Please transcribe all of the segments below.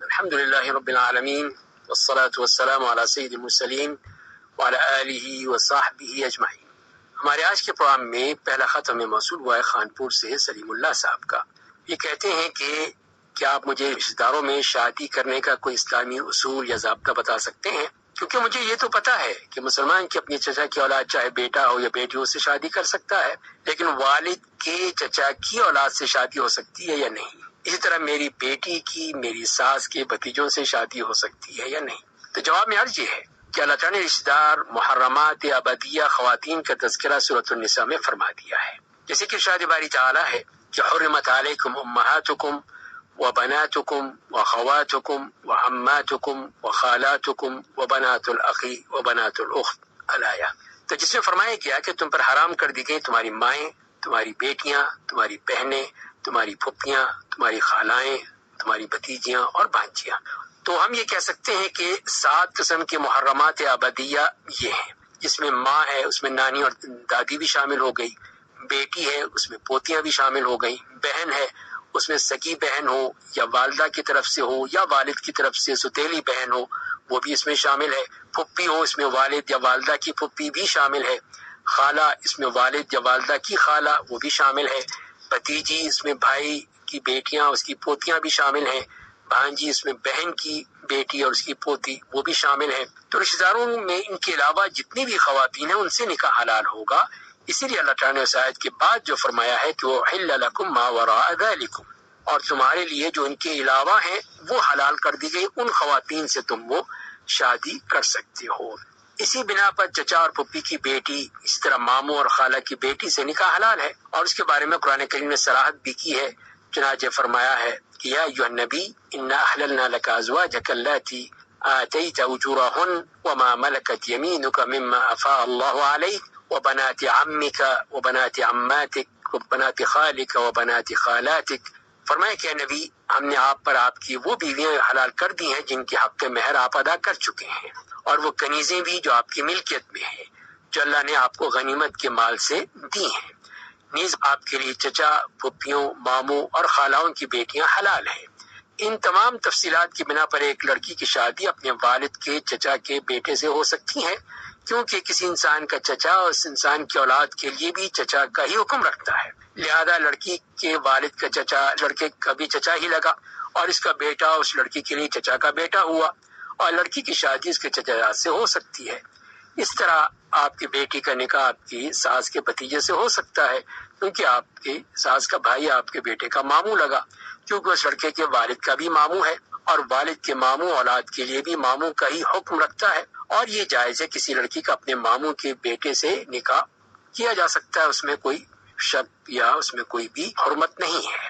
الحمدللہ رب العالمین والصلاة والسلام علی سید المرسلین وعلی آلہ وصحبہ اجمعین۔ ہمارے آج کے پروگرام میں پہلا خط ہمیں موصول ہوا ہے خانپور سے سلیم اللہ صاحب کا۔ یہ کہتے ہیں کہ کیا آپ مجھے رشتہ داروں میں شادی کرنے کا کوئی اسلامی اصول یا ضابطہ بتا سکتے ہیں؟ کیونکہ مجھے یہ تو پتا ہے کہ مسلمان کی اپنی چچا کی اولاد چاہے بیٹا ہو یا بیٹی ہو، اس سے شادی کر سکتا ہے، لیکن والد کے چچا کی اولاد سے شادی ہو سکتی ہے یا نہیں؟ اسی طرح میری بیٹی کی میری ساس کے بھتیجوں سے شادی ہو سکتی ہے یا نہیں؟ تو جواب میں عرض یہ ہے کہ اللہ تعالیٰ نے رشتہ دار محرمات ابدیہ خواتین کا تذکرہ سورۃ النساء میں فرما دیا ہے، جیسے کہ ارشاد باری تعالیٰ ہے کہ حرمت علیکم امہاتکم وبناتکم وخواتکم وعماتکم وخالاتکم وبنات الاخ وبنات الاخت الآیہ۔ تو جس میں فرمایا گیا کہ تم پر حرام کر دی گئی تمہاری مائیں، تمہاری بیٹیاں، تمہاری بہنیں، تمہاری پھپھیاں، تمہاری خالائیں، تمہاری بھتیجیاں اور بھانجیاں۔ تو ہم یہ کہہ سکتے ہیں کہ 7 قسم کے محرمات ابدیہ یہ ہیں، جس میں ماں ہے اس میں نانی اور دادی بھی شامل ہو گئی، بیٹی ہے اس میں پوتیاں بھی شامل ہو گئی، بہن ہے اس میں سگی بہن ہو یا والدہ کی طرف سے ہو یا والد کی طرف سے ستیلی بہن ہو وہ بھی اس میں شامل ہے، پھپھی ہو اس میں والد یا والدہ کی پھپھی بھی شامل ہے، خالہ اس میں والد یا والدہ کی خالہ وہ بھی شامل ہے، بھتیجی اس میں بھائی کی بیٹیاں اس کی پوتیاں بھی شامل ہیں، بھانجی اس میں بہن کی بیٹی اور اس کی پوتی وہ بھی شامل ہیں۔ تو رشتہ داروں میں ان کے علاوہ جتنی بھی خواتین ہیں ان سے نکاح حلال ہوگا۔ اسی لیے اللہ تعالیٰ نے اس آیت کے بعد جو فرمایا ہے کہ وَأُحِلَّ لَكُم مَّا وَرَاءَ ذَلِكُمْ، اور تمہارے لیے جو ان کے علاوہ ہیں وہ حلال کر دی گئی، ان خواتین سے تم وہ شادی کر سکتے ہو۔ اسی بنا پر چچا اور پھپھی کی بیٹی، اسی طرح ماموں اور خالہ کی بیٹی سے نکاح حلال ہے، اور اس کے بارے میں قرآن کریم نے صراحت بھی کی ہے، چنانچہ فرمایا ہے کہ یا ایھا النبی انا احللنا لک ازواجک اللاتی آتیت اجورہن وما ملکت یمینک مما افاء اللہ علیک وبنات عمک وبنات عماتک وبنات خالک وبنات خالاتک۔ فرمایا کہ اے نبی ہم نے آپ پر آپ کی وہ بیویاں حلال کر دی ہیں جن کے حق کے مہر آپ ادا کر چکے ہیں، اور وہ کنیزیں بھی جو آپ کی ملکیت میں ہیں جو اللہ نے آپ کو غنیمت کے مال سے دی ہیں۔ نیز آپ کے لیے چچا، پھپھیوں، ماموں اور خالاؤں کی بیٹیاں حلال ہیں۔ ان تمام تفصیلات کی بنا پر ایک لڑکی کی شادی اپنے والد کے چچا کے بیٹے سے ہو سکتی ہے، کیونکہ کسی انسان کا چچا اس انسان کی اولاد کے لیے بھی چچا کا ہی حکم رکھتا ہے، لہذا لڑکی کے والد کا چچا لڑکے کا بھی چچا ہی لگا، اور اس کا بیٹا اس لڑکی کے لیے چچا کا بیٹا ہوا، اور لڑکی کی شادی اس کے چچا سے ہو سکتی ہے۔ اس طرح آپ کی بیٹی کا نکاح آپ کی ساس کے بھتیجے سے ہو سکتا ہے، کیونکہ آپ کی ساس کا بھائی آپ کے بیٹے کا ماموں لگا، کیونکہ اس لڑکے کے والد کا بھی ماموں ہے، اور والد کے ماموں اولاد کے لیے بھی ماموں کا ہی حکم رکھتا ہے، اور یہ جائز ہے کسی لڑکی کا اپنے ماموں کے بیٹے سے نکاح کیا جا سکتا ہے، اس میں کوئی شک یا اس میں کوئی بھی حرمت نہیں ہے۔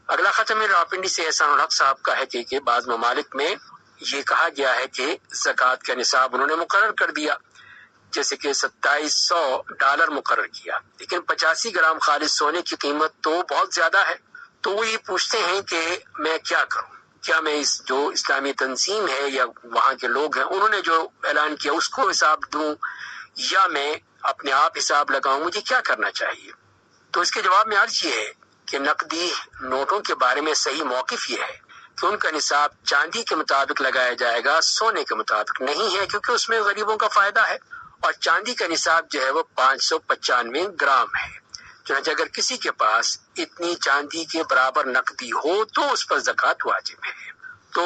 اگلا خط میں راولپنڈی سے احسان الحق صاحب کا ہے کہ بعض ممالک میں یہ کہا گیا ہے کہ زکوٰۃ کا نصاب انہوں نے مقرر کر دیا، جیسے کہ $2700 مقرر کیا، لیکن 85 گرام خالص سونے کی قیمت تو بہت زیادہ ہے۔ تو وہ یہ پوچھتے ہیں کہ میں کیا کروں، کیا میں اس جو اسلامی تنظیم ہے یا وہاں کے لوگ ہیں انہوں نے جو اعلان کیا اس کو حساب دوں یا میں اپنے آپ حساب لگاؤں، مجھے کیا کرنا چاہیے؟ تو اس کے جواب میں عرض یہ ہے کہ نقدی نوٹوں کے بارے میں صحیح موقف یہ ہے کہ ان کا نصاب چاندی کے مطابق لگایا جائے گا، سونے کے مطابق نہیں ہے، کیونکہ اس میں غریبوں کا فائدہ ہے، اور چاندی کا نصاب جو ہے وہ 595 گرام ہے۔ چنانچہ اگر کسی کے پاس اتنی چاندی کے برابر نقدی ہو تو اس پر زکوٰۃ واجب ہے۔ تو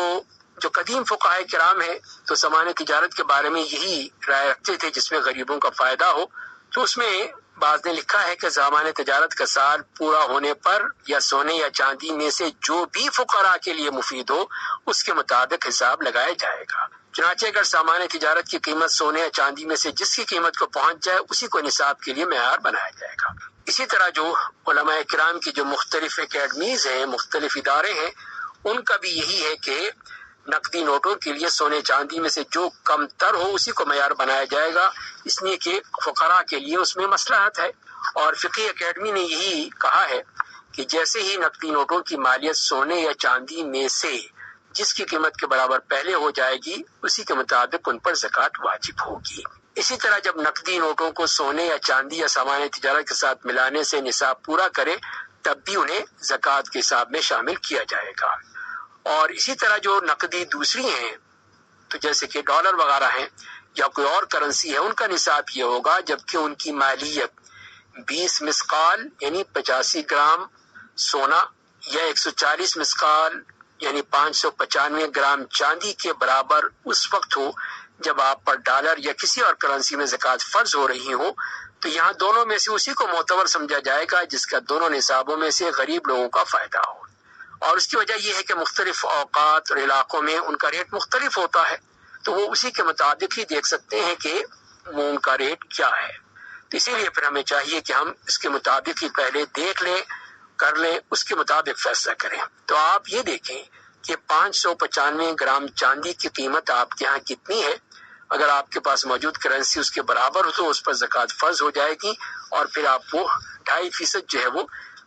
جو قدیم فقہائے کرام ہیں تو سامان تجارت کے بارے میں یہی رائے رکھتے تھے جس میں غریبوں کا فائدہ ہو، تو اس میں بعض نے لکھا ہے کہ سامان تجارت کا سال پورا ہونے پر یا سونے یا چاندی میں سے جو بھی فقراء کے لیے مفید ہو اس کے مطابق حساب لگایا جائے گا۔ چنانچہ اگر سامان تجارت کی قیمت سونے یا چاندی میں سے جس کی قیمت کو پہنچ جائے اسی کو نصاب کے لیے معیار بنایا جائے گا۔ اسی طرح جو علماء کرام کی جو مختلف اکیڈمیز ہیں، مختلف ادارے ہیں، ان کا بھی یہی ہے کہ نقدی نوٹوں کے لیے سونے چاندی میں سے جو کم تر ہو اسی کو معیار بنایا جائے گا، اس لیے کہ فقراء کے لیے اس میں مصلحت ہے۔ اور فقہی اکیڈمی نے یہی کہا ہے کہ جیسے ہی نقدی نوٹوں کی مالیت سونے یا چاندی میں سے جس کی قیمت کے برابر پہلے ہو جائے گی اسی کے مطابق ان پر زکوٰۃ واجب ہوگی۔ اسی طرح جب نقدی نوٹوں کو سونے یا چاندی یا سامان تجارت کے ساتھ ملانے سے نصاب پورا کرے تب بھی انہیں زکوٰۃ کے حساب میں شامل کیا جائے گا۔ اور اسی طرح جو نقدی دوسری ہیں تو جیسے کہ ڈالر وغیرہ ہیں یا کوئی اور کرنسی ہے، ان کا نصاب یہ ہوگا جبکہ ان کی مالیت 20 مسقال یعنی 85 گرام سونا یا 140 مسقال یعنی 595 گرام چاندی کے برابر اس وقت ہو جب آپ پر ڈالر یا کسی اور کرنسی میں زکوٰۃ فرض ہو رہی ہو، تو یہاں دونوں میں سے اسی کو معتبر سمجھا جائے گا جس کا دونوں نصابوں میں سے غریب لوگوں کا فائدہ ہو۔ اور اس کی وجہ یہ ہے کہ مختلف اوقات اور علاقوں میں ان کا ریٹ مختلف ہوتا ہے، تو وہ اسی کے مطابق ہی دیکھ سکتے ہیں کہ وہ ان کا ریٹ کیا ہے۔ تو اسی لیے پھر ہمیں چاہیے کہ ہم اس کے مطابق ہی پہلے دیکھ لیں، کر لیں، اس کے مطابق فیصلہ کریں۔ تو آپ یہ دیکھیں کہ 595 گرام چاندی کی قیمت آپ کے ہاں کتنی ہے۔ اگر آپ کے پاس موجود کرنسی اس کے برابر ہو تو اس پر زکوٰۃ فرض ہو جائے گی، اور پھر آپ وہ 2.5% جو ہے وہ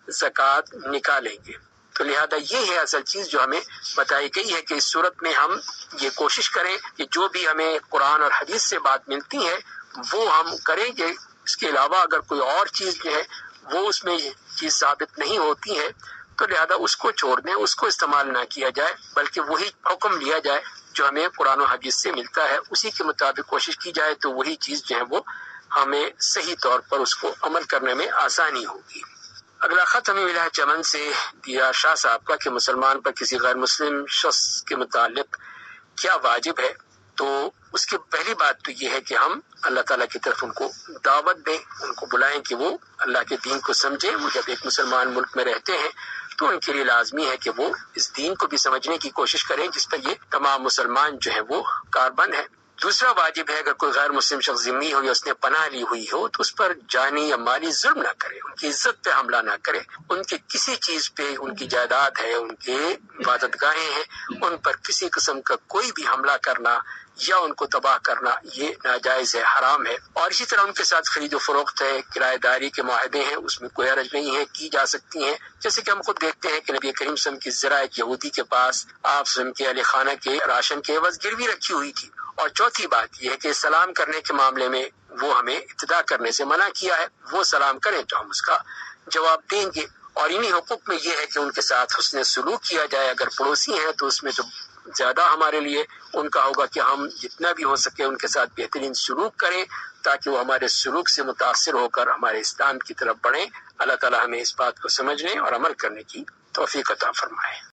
زکوٰۃ نکالیں گے۔ تو لہذا یہ ہے اصل چیز جو ہمیں بتائی گئی ہے کہ اس صورت میں ہم یہ کوشش کریں کہ جو بھی ہمیں قرآن اور حدیث سے بات ملتی ہے وہ ہم کریں گے۔ اس کے علاوہ اگر کوئی اور چیز جو ہے وہ اس میں چیز ثابت نہیں ہوتی ہے تو لہذا اس کو چھوڑ دیں، اس کو استعمال نہ کیا جائے، بلکہ وہی حکم لیا جائے جو ہمیں قرآن و حدیث سے ملتا ہے، اسی کے مطابق کوشش کی جائے تو وہی چیز جو ہے وہ ہمیں صحیح طور پر اس کو عمل کرنے میں آسانی ہوگی۔ اگلا خط ہمیں ملا ہے چمن سے دیا شاہ صاحب کا کہ مسلمان پر کسی غیر مسلم شخص کے متعلق کیا واجب ہے۔ تو اس کی پہلی بات تو یہ ہے کہ ہم اللہ تعالیٰ کی طرف ان کو دعوت دیں، ان کو بلائیں کہ وہ اللہ کے دین کو سمجھیں۔ وہ جب ایک مسلمان ملک میں رہتے ہیں تو ان کے لیے لازمی ہے کہ وہ اس دین کو بھی سمجھنے کی کوشش کریں جس پر یہ تمام مسلمان جو ہے وہ کاربند ہے۔ دوسرا واجب ہے اگر کوئی غیر مسلم شخص ذمہ ہو یا اس نے پناہ لی ہوئی ہو تو اس پر جانی یا مالی ظلم نہ کرے، ان کی عزت پہ حملہ نہ کرے، ان کے کسی چیز پہ، ان کی جائیداد ہے، ان کے عبادت گاہیں ہیں، ان پر کسی قسم کا کوئی بھی حملہ کرنا یا ان کو تباہ کرنا یہ ناجائز ہے، حرام ہے۔ اور اسی طرح ان کے ساتھ خرید و فروخت ہے، کرایہ داری کے معاہدے ہیں، اس میں کوئی حرج نہیں ہے، کی جا سکتی ہیں۔ جیسے کہ ہم خود دیکھتے ہیں کہ نبی کریم صلی اللہ علیہ وسلم کی ذرا ایک یہودی کے پاس آپ صلی اللہ علیہ وسلم کے اہل خانہ کے راشن کے عوض گروی رکھی ہوئی تھی۔ اور چوتھی بات یہ ہے کہ سلام کرنے کے معاملے میں وہ ہمیں ابتدا کرنے سے منع کیا ہے، وہ سلام کریں تو ہم اس کا جواب دیں گے۔ اور انہی حقوق میں یہ ہے کہ ان کے ساتھ حسن سلوک کیا جائے، اگر پڑوسی ہیں تو اس میں تو زیادہ ہمارے لیے ان کا ہوگا کہ ہم جتنا بھی ہو سکے ان کے ساتھ بہترین سلوک کریں تاکہ وہ ہمارے سلوک سے متاثر ہو کر ہمارے اسلام کی طرف بڑھیں۔ اللہ تعالیٰ ہمیں اس بات کو سمجھنے اور عمل کرنے کی توفیق عطا فرمائے۔